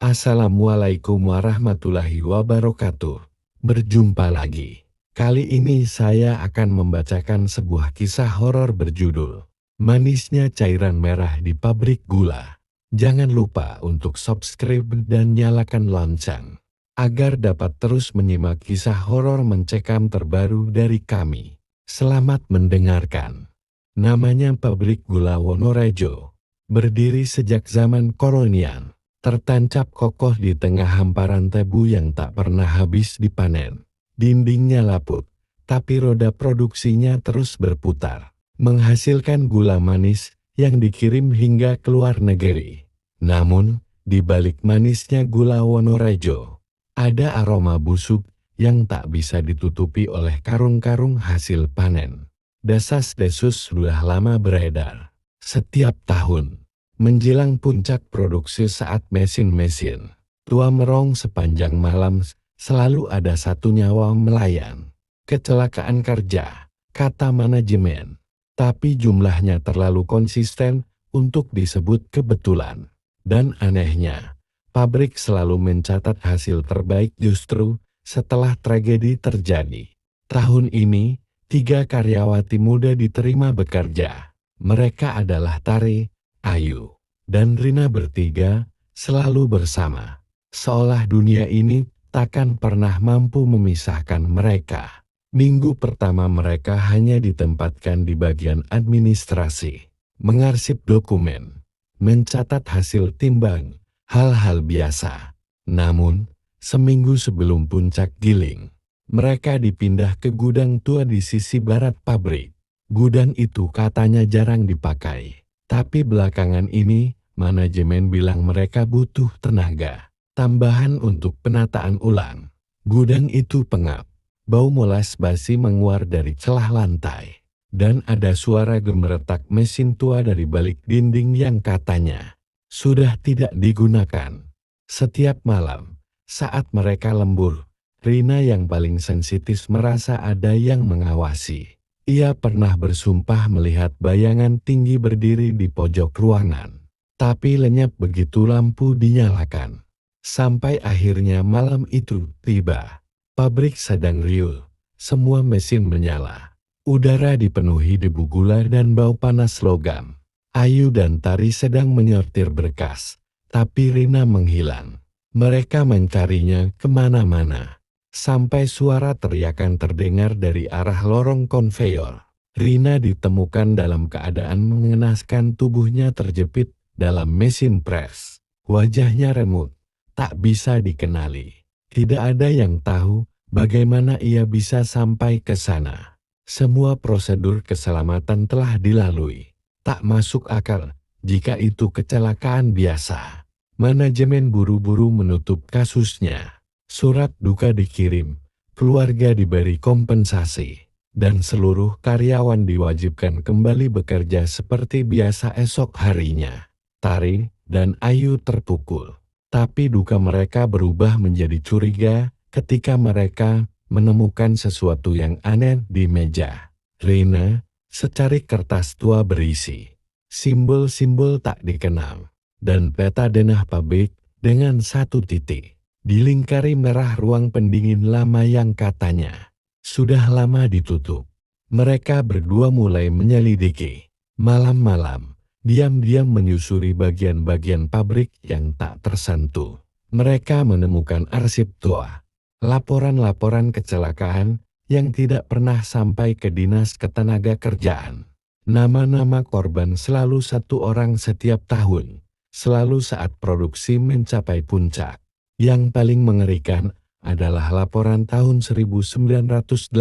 Assalamualaikum warahmatullahi wabarakatuh. Berjumpa lagi. Kali ini saya akan membacakan sebuah kisah horor berjudul Manisnya Cairan Merah di Pabrik Gula. Jangan lupa untuk subscribe dan nyalakan lonceng agar dapat terus menyimak kisah horor mencekam terbaru dari kami. Selamat mendengarkan. Namanya Pabrik Gula Wonorejo. Berdiri sejak zaman kolonial. Tertancap kokoh di tengah hamparan tebu yang tak pernah habis dipanen. Dindingnya laput, tapi roda produksinya terus berputar, menghasilkan gula manis yang dikirim hingga ke luar negeri. Namun, di balik manisnya gula Wonorejo, ada aroma busuk yang tak bisa ditutupi oleh karung-karung hasil panen. Desas-desus sudah lama beredar. Setiap tahun, menjelang puncak produksi saat mesin-mesin tua merong sepanjang malam, selalu ada satu nyawa melayang. Kecelakaan kerja, kata manajemen. Tapi jumlahnya terlalu konsisten untuk disebut kebetulan. Dan anehnya, pabrik selalu mencatat hasil terbaik justru setelah tragedi terjadi. Tahun ini, 3 karyawati muda diterima bekerja. Mereka adalah Tari, Ayu, dan Rina bertiga selalu bersama. Seolah dunia ini takkan pernah mampu memisahkan mereka. Minggu pertama mereka hanya ditempatkan di bagian administrasi, mengarsip dokumen, mencatat hasil timbang, hal-hal biasa. Namun, seminggu sebelum puncak giling, mereka dipindah ke gudang tua di sisi barat pabrik. Gudang itu katanya jarang dipakai. Tapi belakangan ini, manajemen bilang mereka butuh tenaga tambahan untuk penataan ulang. Gudang itu pengap, bau molas basi menguar dari celah lantai, dan ada suara gemeretak mesin tua dari balik dinding yang katanya sudah tidak digunakan. Setiap malam, saat mereka lembur, Rina yang paling sensitif merasa ada yang mengawasi. Ia pernah bersumpah melihat bayangan tinggi berdiri di pojok ruangan. Tapi lenyap begitu lampu dinyalakan. Sampai akhirnya malam itu tiba. Pabrik sedang riuh. Semua mesin menyala. Udara dipenuhi debu gula dan bau panas logam. Ayu dan Tari sedang menyortir berkas. Tapi Rina menghilang. Mereka mencarinya kemana-mana. Sampai suara teriakan terdengar dari arah lorong konveyor. Rina ditemukan dalam keadaan mengenaskan, tubuhnya terjepit dalam mesin pres. Wajahnya remuk, tak bisa dikenali. Tidak ada yang tahu bagaimana ia bisa sampai ke sana. Semua prosedur keselamatan telah dilalui. Tak masuk akal jika itu kecelakaan biasa. Manajemen buru-buru menutup kasusnya. Surat duka dikirim, keluarga diberi kompensasi, dan seluruh karyawan diwajibkan kembali bekerja seperti biasa esok harinya. Tari dan Ayu terpukul, tapi duka mereka berubah menjadi curiga ketika mereka menemukan sesuatu yang aneh di meja Rina, secari kertas tua berisi simbol-simbol tak dikenal, dan peta denah pabrik dengan 1 titik. Dilingkari merah ruang pendingin lama yang katanya sudah lama ditutup. Mereka berdua mulai menyelidiki. Malam-malam, diam-diam menyusuri bagian-bagian pabrik yang tak tersentuh. Mereka menemukan arsip tua, laporan-laporan kecelakaan yang tidak pernah sampai ke dinas ketenagakerjaan. Nama-nama korban selalu 1 orang setiap tahun, selalu saat produksi mencapai puncak. Yang paling mengerikan adalah laporan tahun 1986.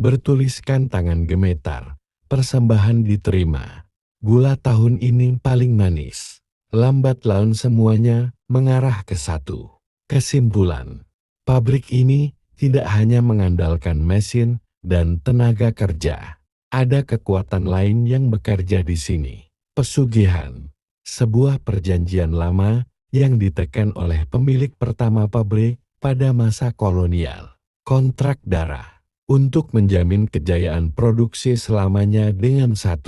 Bertuliskan tangan gemetar, persembahan diterima. Gula tahun ini paling manis. Lambat laun semuanya mengarah ke satu kesimpulan. Pabrik ini tidak hanya mengandalkan mesin dan tenaga kerja. Ada kekuatan lain yang bekerja di sini. Pesugihan, sebuah perjanjian lama yang ditekan oleh pemilik pertama pabrik pada masa kolonial. Kontrak darah untuk menjamin kejayaan produksi selamanya dengan 1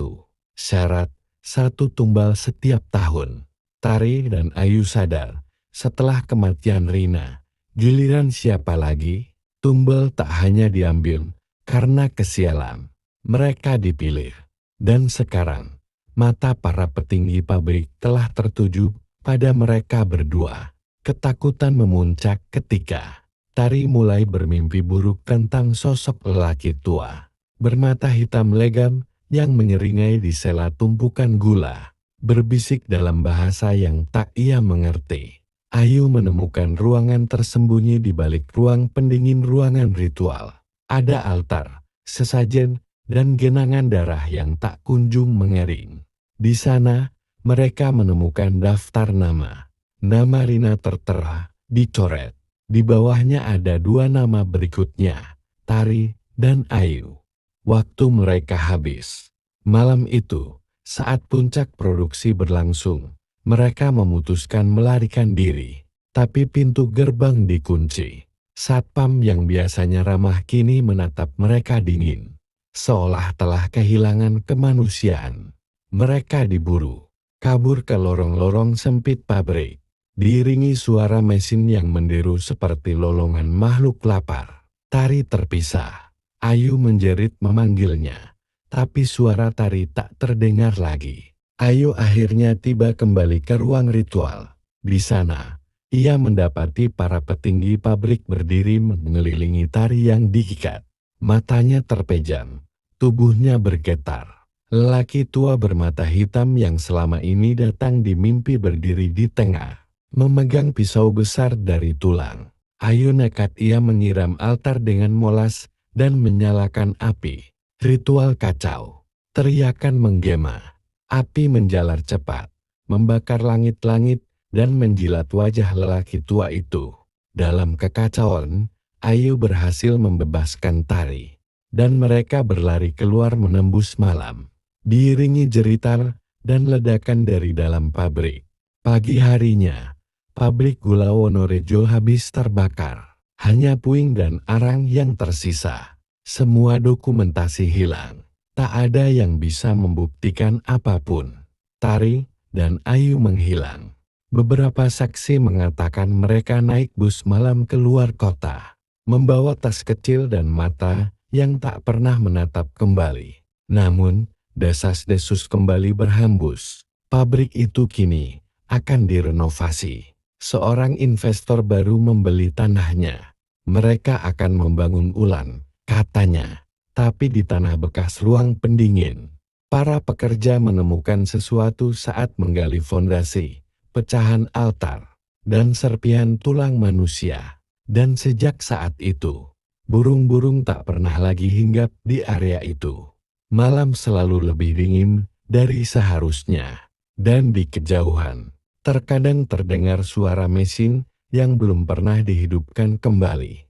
syarat, 1 tumbal setiap tahun. Tari dan Ayu sadar, setelah kematian Rina, giliran siapa lagi? Tumbal tak hanya diambil karena kesialan. Mereka dipilih. Dan sekarang, mata para petinggi pabrik telah tertuju pada mereka berdua. Ketakutan memuncak ketika Tari mulai bermimpi buruk tentang sosok lelaki tua, bermata hitam legam yang menyeringai di sela tumpukan gula, berbisik dalam bahasa yang tak ia mengerti. Ayu menemukan ruangan tersembunyi di balik ruang pendingin ruangan ritual. Ada altar, sesajen, dan genangan darah yang tak kunjung mengering. Di sana, mereka menemukan daftar nama. Nama Rina tertera, dicoret. Di bawahnya ada 2 nama berikutnya, Tari dan Ayu. Waktu mereka habis. Malam itu, saat puncak produksi berlangsung, mereka memutuskan melarikan diri. Tapi pintu gerbang dikunci. Satpam yang biasanya ramah kini menatap mereka dingin, seolah telah kehilangan kemanusiaan. Mereka diburu, kabur ke lorong-lorong sempit pabrik, diiringi suara mesin yang menderu seperti lolongan makhluk lapar. Tari terpisah. Ayu menjerit memanggilnya, tapi suara Tari tak terdengar lagi. Ayu akhirnya tiba kembali ke ruang ritual. Di sana, ia mendapati para petinggi pabrik berdiri mengelilingi Tari yang diikat. Matanya terpejam, tubuhnya bergetar. Lelaki tua bermata hitam yang selama ini datang di mimpi berdiri di tengah, memegang pisau besar dari tulang. Ayu nekat ia menyiram altar dengan molas dan menyalakan api. Ritual kacau. Teriakan menggema. Api menjalar cepat, membakar langit-langit dan menjilat wajah lelaki tua itu. Dalam kekacauan, Ayu berhasil membebaskan Tari, dan mereka berlari keluar menembus malam, diiringi jeritan dan ledakan dari dalam pabrik. Pagi harinya, pabrik gula Wonorejo habis terbakar. Hanya puing dan arang yang tersisa. Semua dokumentasi hilang. Tak ada yang bisa membuktikan apapun. Tari dan Ayu menghilang. Beberapa saksi mengatakan mereka naik bus malam keluar kota, membawa tas kecil dan mata yang tak pernah menatap kembali. Namun, desas-desus kembali berhembus. Pabrik itu kini akan direnovasi. Seorang investor baru membeli tanahnya. Mereka akan membangun ulang, katanya, tapi di tanah bekas ruang pendingin. Para pekerja menemukan sesuatu saat menggali fondasi, pecahan altar, dan serpihan tulang manusia. Dan sejak saat itu, burung-burung tak pernah lagi hinggap di area itu. Malam selalu lebih dingin dari seharusnya. Dan di kejauhan, terkadang terdengar suara mesin yang belum pernah dihidupkan kembali.